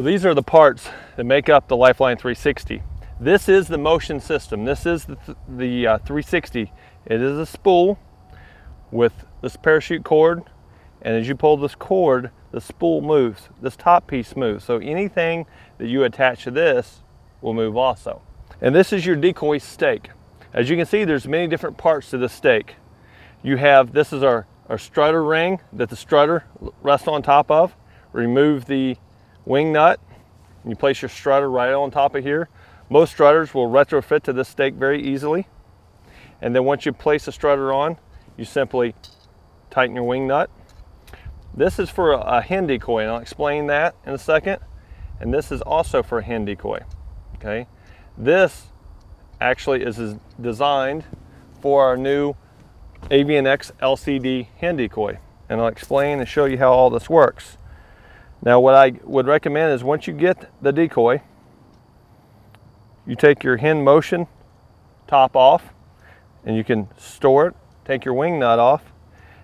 Well, these are the parts that make up the Lifeline 360. This is the motion system. This is the 360. It is a spool with this parachute cord, and as you pull this cord, the spool moves. This top piece moves. So anything that you attach to this will move also. And this is your decoy stake. As you can see, there's many different parts to the stake. You have, this is our strutter ring that the strutter rests on top of. Remove the wing nut, and you place your strutter right on top of here. Most strutters will retrofit to this stake very easily. And then once you place the strutter on, you simply tighten your wing nut. This is for a hen decoy, and I'll explain that in a second. And this is also for a hen decoy, okay? This actually is designed for our new Avian X LCD hen decoy. And I'll explain and show you how all this works. Now what I would recommend is once you get the decoy, you take your hen motion top off, and you can store it, take your wing nut off.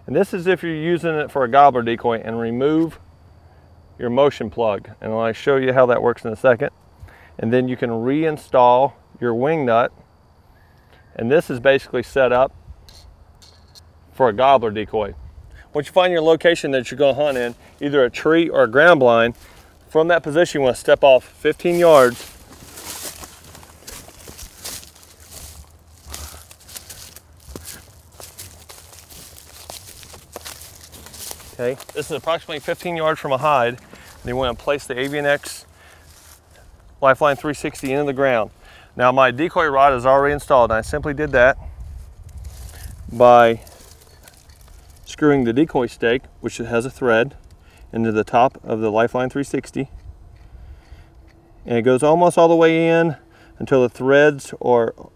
And this is if you're using it for a gobbler decoy, and remove your motion plug. And I'll show you how that works in a second. And then you can reinstall your wing nut. And this is basically set up for a gobbler decoy. Once you find your location that you're going to hunt in, either a tree or a ground blind, from that position you want to step off 15 yards. Okay, this is approximately 15 yards from a hide. And you want to place the Avian X Lifeline 360 into the ground. Now my decoy rod is already installed, and I simply did that by screwing the decoy stake, which has a thread, into the top of the Lifeline 360. And it goes almost all the way in until the threads, or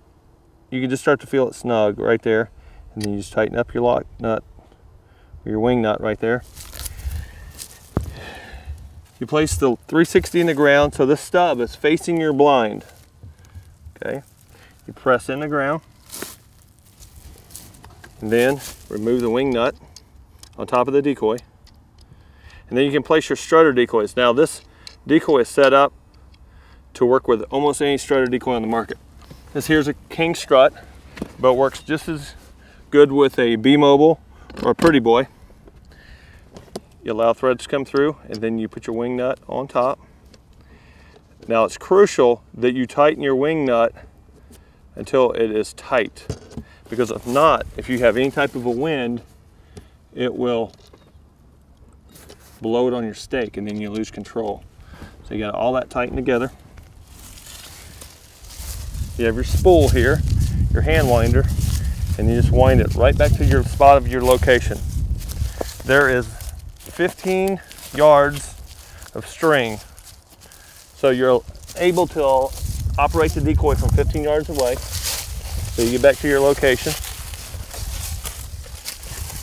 you can just start to feel it snug right there. And then you just tighten up your lock nut, or your wing nut right there. You place the 360 in the ground so this stub is facing your blind. Okay, you press in the ground, and then remove the wing nut on top of the decoy. And then you can place your strutter decoys. Now this decoy is set up to work with almost any strutter decoy on the market. This here's a king strut, but works just as good with a B-Mobile or a Pretty Boy. You allow threads to come through, and then you put your wing nut on top. Now it's crucial that you tighten your wing nut until it is tight, because if not, if you have any type of a wind, it will blow it on your stake, and then you lose control. So you got all that tightened together. You have your spool here, your hand winder, and you just wind it right back to your spot of your location. There is 15 yards of string, so you're able to operate the decoy from 15 yards away. So you get back to your location,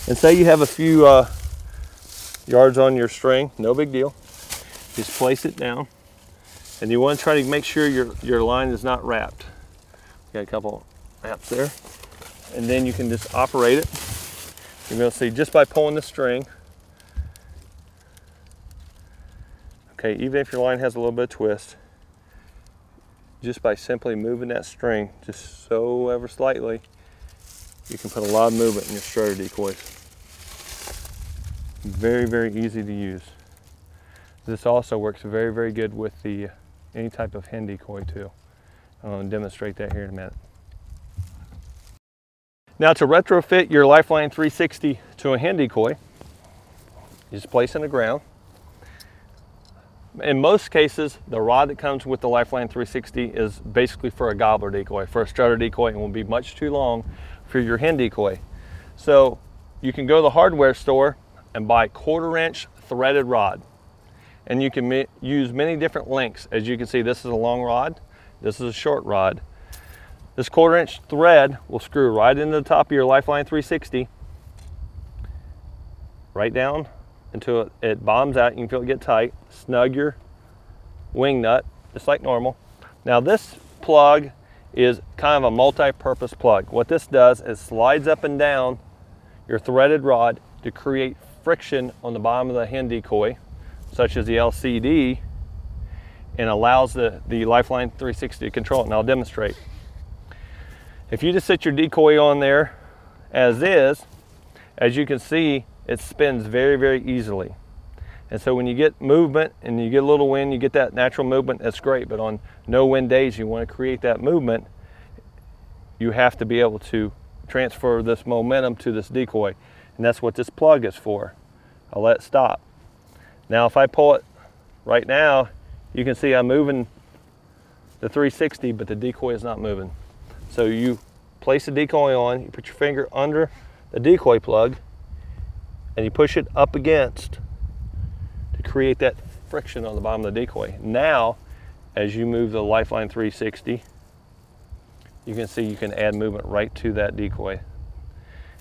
and say you have a few yards on your string, no big deal. Just place it down, and you want to try to make sure your line is not wrapped. Got a couple wraps there, and then you can just operate it. You're going to see just by pulling the string. Okay, even if your line has a little bit of twist, just by simply moving that string just so ever slightly, you can put a lot of movement in your strutter decoys. Very, very easy to use. This also works very, very good with the any type of hen decoy too. I'm going to demonstrate that here in a minute. Now to retrofit your Lifeline 360 to a hen decoy, you just place it in the ground. In most cases, the rod that comes with the Lifeline 360 is basically for a gobbler decoy. For a strutter decoy, it will be much too long for your hen decoy. So you can go to the hardware store and buy 1/4-inch threaded rod. And you can use many different lengths. As you can see, this is a long rod, this is a short rod. This 1/4-inch thread will screw right into the top of your Lifeline 360, right down until it bombs out. You can feel it get tight. Snug your wing nut, just like normal. Now this plug is kind of a multi-purpose plug. What this does is slides up and down your threaded rod to create friction on the bottom of the hen decoy, such as the LCD, and allows the Lifeline 360 to control it, and I'll demonstrate. If you just set your decoy on there as is, as you can see, it spins very, very easily. And so when you get movement and you get a little wind, you get that natural movement, that's great. But on no wind days, you want to create that movement, you have to be able to transfer this momentum to this decoy. And that's what this plug is for. I'll let it stop. Now if I pull it right now, you can see I'm moving the 360, but the decoy is not moving. So you place the decoy on, you put your finger under the decoy plug, and you push it up against to create that friction on the bottom of the decoy. Now, as you move the Lifeline 360, you can see you can add movement right to that decoy.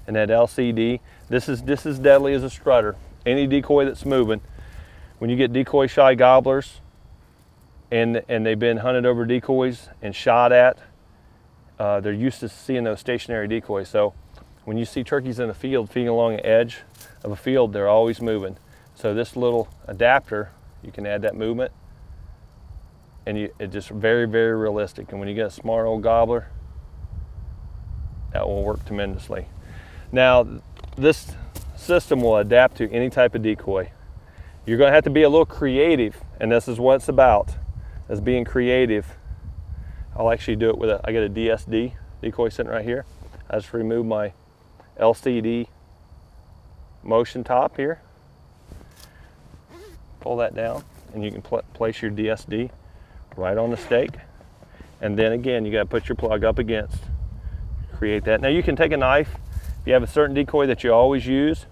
And that LCD, this is deadly as a strutter. Any decoy that's moving, when you get decoy shy gobblers and they've been hunted over decoys and shot at, they're used to seeing those stationary decoys. So when you see turkeys in the field feeding along the edge of a field, they're always moving. So this little adapter, you can add that movement, and it's just very, very realistic. And when you get a smart old gobbler, that will work tremendously. Now, this system will adapt to any type of decoy. You're going to have to be a little creative, and this is what it's about, is being creative. I'll actually do it with I got a DSD decoy sitting right here. I just remove my LCD motion top here. Pull that down, and you can place your DSD right on the stake. And then again, you got to put your plug up against, create that. Now you can take a knife. If you have a certain decoy that you always use,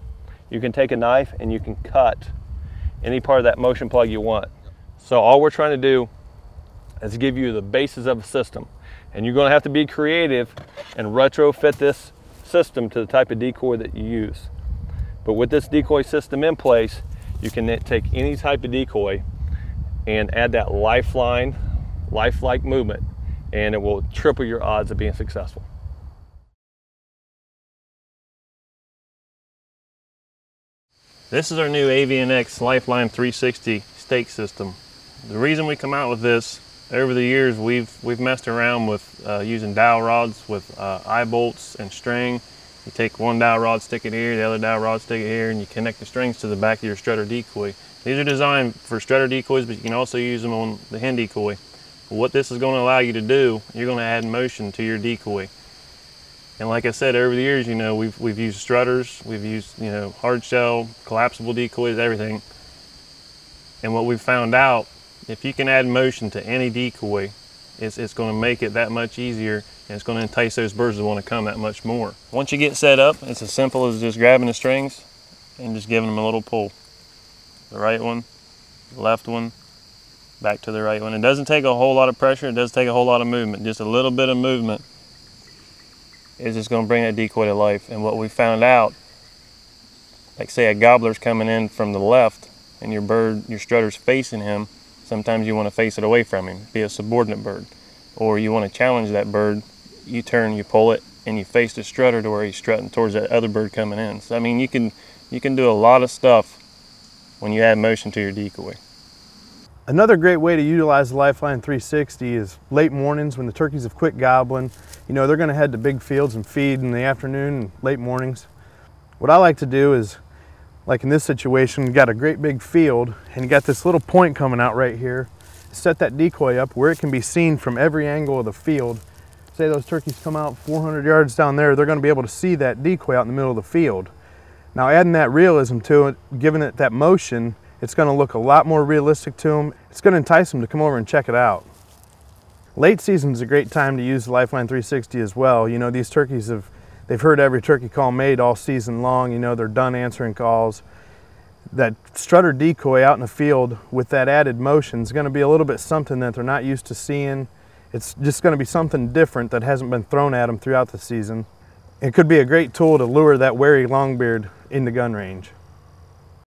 you can take a knife and you can cut any part of that motion plug you want. So all we're trying to do is give you the basis of a system. And you're going to have to be creative and retrofit this system to the type of decoy that you use. But with this decoy system in place, you can take any type of decoy and add that lifeline, lifelike movement, and it will triple your odds of being successful. This is our new Avian X Lifeline 360 stake system. The reason we come out with this, over the years we've messed around with using dowel rods with eye bolts and string. You take one dowel rod, stick it here, the other dowel rod, stick it here, and you connect the strings to the back of your strutter decoy. These are designed for strutter decoys, but you can also use them on the hen decoy. But what this is going to allow you to do, you're going to add motion to your decoy. And like I said, over the years, we've used strutters, we've used, hard shell, collapsible decoys, everything. And what we've found out, if you can add motion to any decoy, it's going to make it that much easier, and it's going to entice those birds to want to come that much more. Once you get set up, it's as simple as just grabbing the strings and just giving them a little pull. The right one, the left one, back to the right one. It doesn't take a whole lot of pressure, it doesn't take a whole lot of movement. Just a little bit of movement is just going to bring that decoy to life. And what we found out, like say a gobbler's coming in from the left and your strutter's facing him, sometimes you want to face it away from him, be a subordinate bird. Or you want to challenge that bird, you turn, you pull it, and you face the strutter to where he's strutting towards that other bird coming in. So I mean, you can do a lot of stuff when you add motion to your decoy. Another great way to utilize the Lifeline 360 is late mornings when the turkeys have quit gobbling. They're going to head to big fields and feed in the afternoon and late mornings. What I like to do is, like in this situation, you got a great big field and you got this little point coming out right here. Set that decoy up where it can be seen from every angle of the field. Say those turkeys come out 400 yards down there, they're going to be able to see that decoy out in the middle of the field. Now adding that realism to it, giving it that motion, it's going to look a lot more realistic to them. It's going to entice them to come over and check it out. Late season is a great time to use the Lifeline 360 as well. These turkeys they've heard every turkey call made all season long. They're done answering calls. That strutter decoy out in the field with that added motion is going to be a little bit something that they're not used to seeing. It's just going to be something different that hasn't been thrown at them throughout the season. It could be a great tool to lure that wary longbeard into gun range.